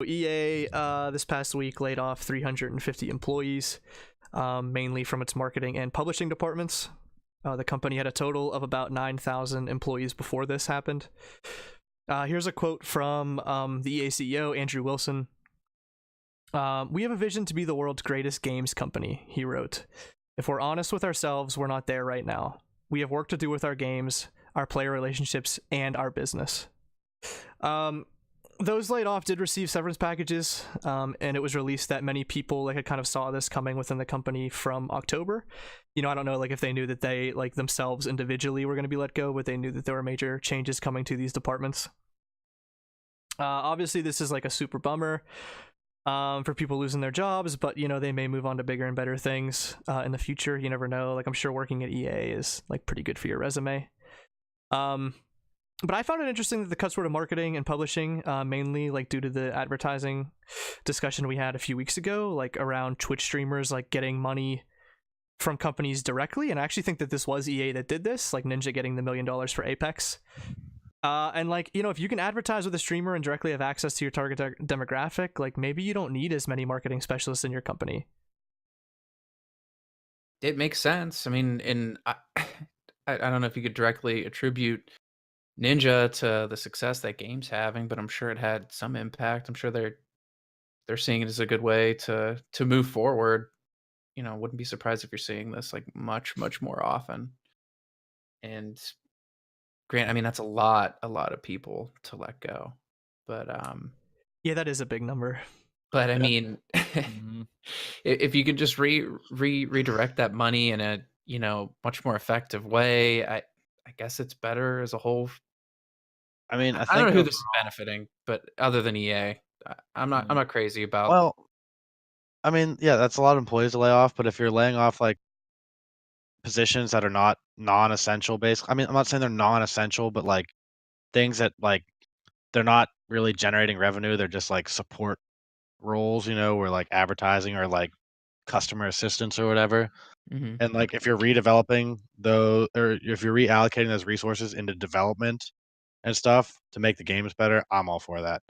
EA this past week laid off 350 employees, mainly from its marketing and publishing departments. The company had a total of about 9,000 employees before this happened. Here's a quote from the EA CEO, Andrew Wilson. "We have a vision to be the world's greatest games company," he wrote. "If we're honest with ourselves, we're not there right now. We have work to do with our games, our player relationships, and our business." Those laid off did receive severance packages, and it was released that many people had kind of saw this coming within the company from October. I don't know if they knew that they themselves individually were going to be let go, but they knew that there were major changes coming to these departments. Obviously, this is a super bummer for people losing their jobs, but they may move on to bigger and better things in the future. You never know. I'm sure working at EA is pretty good for your resume. But I found it interesting that the cuts were to marketing and publishing, mainly due to the advertising discussion we had a few weeks ago, around Twitch streamers getting money from companies directly. And I actually think that this was EA that did this, Ninja getting the $1 million for Apex. And if you can advertise with a streamer and directly have access to your target demographic, maybe you don't need as many marketing specialists in your company. It makes sense. I mean, I don't know if you could directly attribute Ninja to the success that game's having, but I'm sure it had some impact. I'm sure they're seeing it as a good way to move forward. Wouldn't be surprised if you're seeing this much more often. And Grant, I mean, that's a lot of people to let go. But yeah, that is a big number. But I mean, if you could just redirect that money in a much more effective way, I guess it's better as a whole. I mean, I don't know who this is benefiting, but other than EA, I'm not crazy about. Well, I mean, yeah, that's a lot of employees to lay off. But if you're laying off positions that are not non-essential, basically, I mean, I'm not saying they're non-essential, but things that they're not really generating revenue. They're just support roles, or advertising or customer assistance or whatever. Mm-hmm. And if you're redeveloping or if you're reallocating those resources into development and stuff to make the games better, I'm all for that.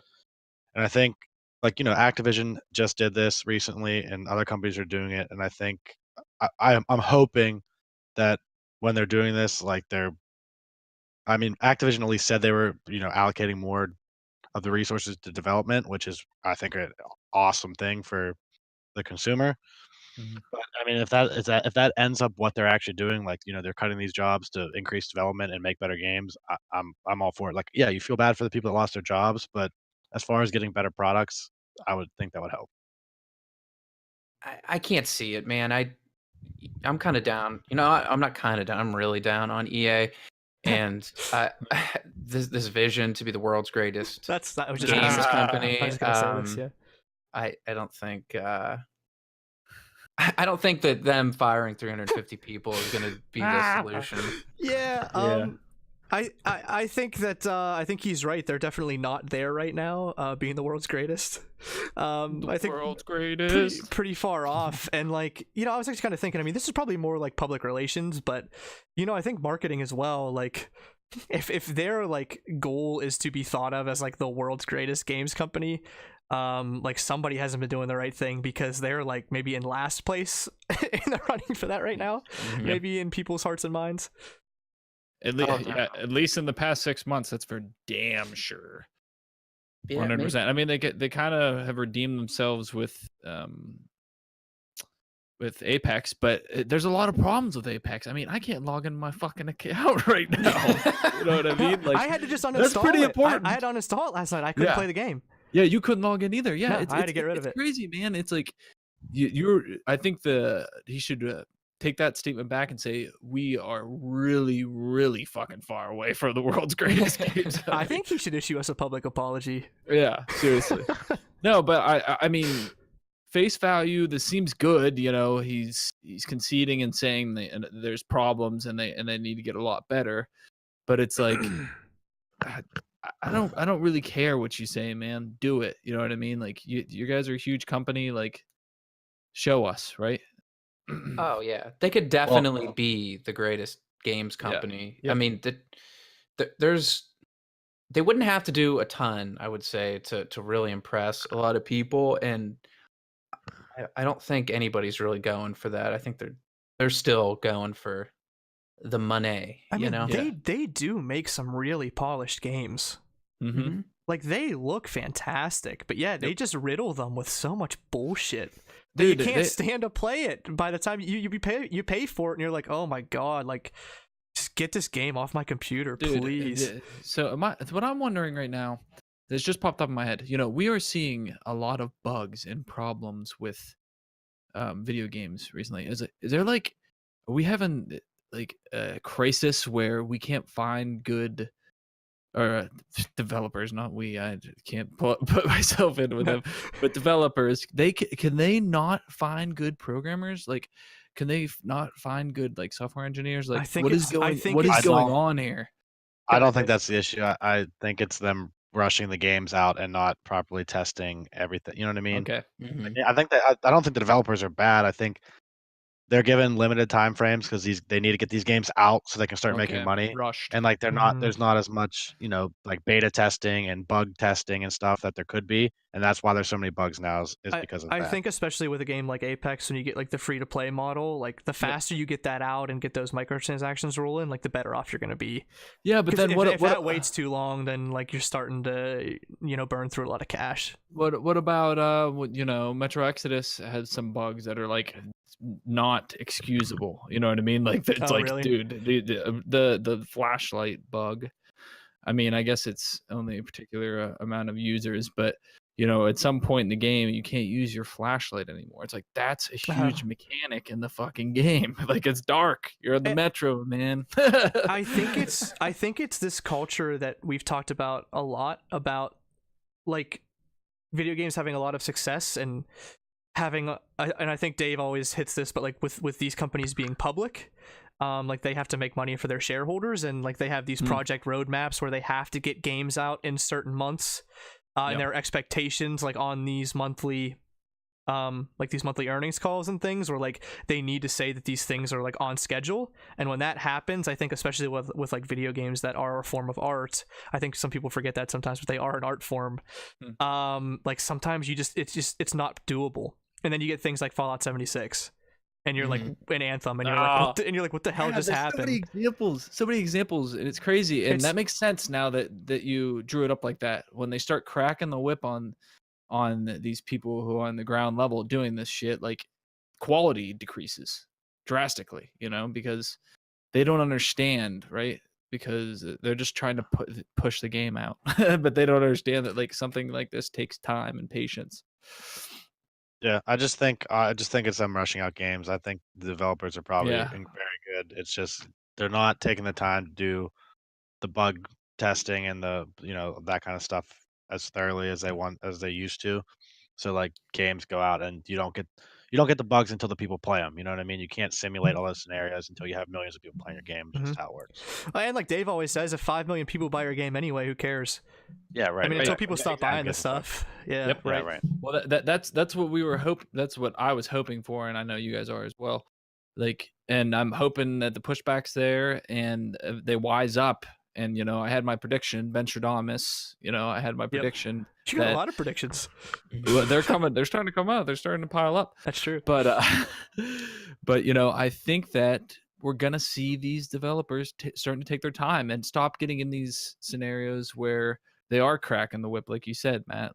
And I think Activision just did this recently and other companies are doing it. And I think I'm hoping that when they're doing this, Activision at least said they were, allocating more of the resources to development, which is, I think, an awesome thing for the consumer. Mm-hmm. But I mean, if that ends up what they're actually doing, they're cutting these jobs to increase development and make better games, I'm all for it. Yeah, you feel bad for the people that lost their jobs, but as far as getting better products, I would think that would help. I can't see it, man. I'm kind of down. I'm not kind of down. I'm really down on EA, and this vision to be the world's greatest games company. I was gonna say this, yeah. I don't think. I don't think that them firing 350 people is going to be the solution. Yeah. I think that I think he's right. They're definitely not there right now, being the world's greatest. I think world's greatest. Pretty far off. And I was actually kind of thinking, I mean, this is probably more public relations, but I think marketing as well. If their goal is to be thought of as the world's greatest games company, somebody hasn't been doing the right thing, because they're maybe in last place in the running for that right now. Mm-hmm. Maybe in people's hearts and minds. At least in the past 6 months, that's for damn sure. 100%. I mean, they kind of have redeemed themselves with Apex, but there's a lot of problems with Apex. I mean, I can't log in my fucking account right now. You know what I mean? I had to just uninstall that's pretty important. I had to uninstall it last night. I couldn't play the game. Yeah, you couldn't log in either. Yeah, I had to get rid of it. It's crazy, man. It's I think he should take that statement back and say we are really, really fucking far away from the world's greatest games. I think he should issue us a public apology. Yeah, seriously. No, but I mean, face value, this seems good. He's conceding and saying there's problems and they need to get a lot better. But it's I don't really care what you say, man. Do it. You know what I mean? You guys are a huge company. Show us, right? Oh yeah, they could definitely be the greatest games Yeah. company. I Yep. mean, there's they wouldn't have to do a ton, I would say, to really impress a lot of people, and I don't think anybody's really going for that. I think they're still going for the money, I you mean, know? Yeah. they do make some really polished games. Mm-hmm. Mhm. Like they look fantastic, but yeah, they Yep. just riddle them with so much bullshit that you Dude, can't they, stand to play it. By the time you pay for it, and you're like, oh my god, like just get this game off my computer, dude. please. So what I'm wondering right now, this just popped up in my head. You know, we are seeing a lot of bugs and problems with video games recently. Is there like, are we having like a crisis where we can't find good or developers, not we, I can't put myself in with them, but developers, can they not find good programmers? Like, can they not find good like software engineers? Like, what is going I don't on here? I don't think that's the issue. I think it's them rushing the games out and not properly testing everything. You know what I mean? Okay. Mhm. I think that I don't think the developers are bad. I think they're given limited time frames because they need to get these games out so they can start making Okay. money. Rushed. And like Mhm. there's not as much, like beta testing and bug testing and stuff that there could be. And that's why there's so many bugs now is because of I that. think especially with a game like Apex, when you get like the free to play model, like the faster you get that out and get those microtransactions rolling, like the better off you're gonna be. Yeah, but 'Cause then if that waits too long, then like you're starting to burn through a lot of cash. what about Metro Exodus has some bugs that are like not excusable. You know what I mean? Like it's Oh, like, really? dude, the flashlight bug. I mean, I guess it's only a particular amount of users, but at some point in the game, you can't use your flashlight anymore. It's like that's a huge mechanic in the fucking game. Like it's dark. You're in the metro, man. I think it's this culture that we've talked about a lot about, like video games having a lot of success and having and I think Dave always hits this, but like with these companies being public, like they have to make money for their shareholders, and like they have these project roadmaps where they have to get games out in certain months, and their expectations like on these monthly earnings calls and things, where like they need to say that these things are like on schedule. And when that happens, I think especially with like video games that are a form of art, I think some people forget that sometimes, but they are an art form. Like sometimes it's not doable, and then you get things like Fallout 76 and you're like an Anthem, and you're like what the hell just happened? So many examples, and it's crazy. And It's- that makes sense now that you drew it up like that. When they start cracking the whip on these people who are on the ground level doing this shit, like quality decreases drastically, because they don't understand, right? Because they're just trying to push the game out, but they don't understand that like something like this takes time and patience. Yeah, I just think it's them rushing out games. I think the developers are probably very good. It's just they're not taking the time to do the bug testing and the that kind of stuff as thoroughly as they used to. So like games go out and you don't get the bugs until the people play them. You know what I mean? You can't simulate all those scenarios until you have millions of people playing your game. It's just how it works. And like Dave always says, if 5 million people buy your game anyway, who cares? Yeah, right. I mean, until people stop buying this this stuff. Yeah, Yep. right. Yeah, right. Well, that's what we were that's what I was hoping for, and I know you guys are as well. Like, and I'm hoping that the pushback's there and they wise up. And I had my prediction, Ben Stradamus. I had my prediction. You got a lot of predictions. They're coming. They're starting to come out. They're starting to pile up. That's true. But I think that we're gonna see these developers starting to take their time and stop getting in these scenarios where they are cracking the whip, like you said, Matt.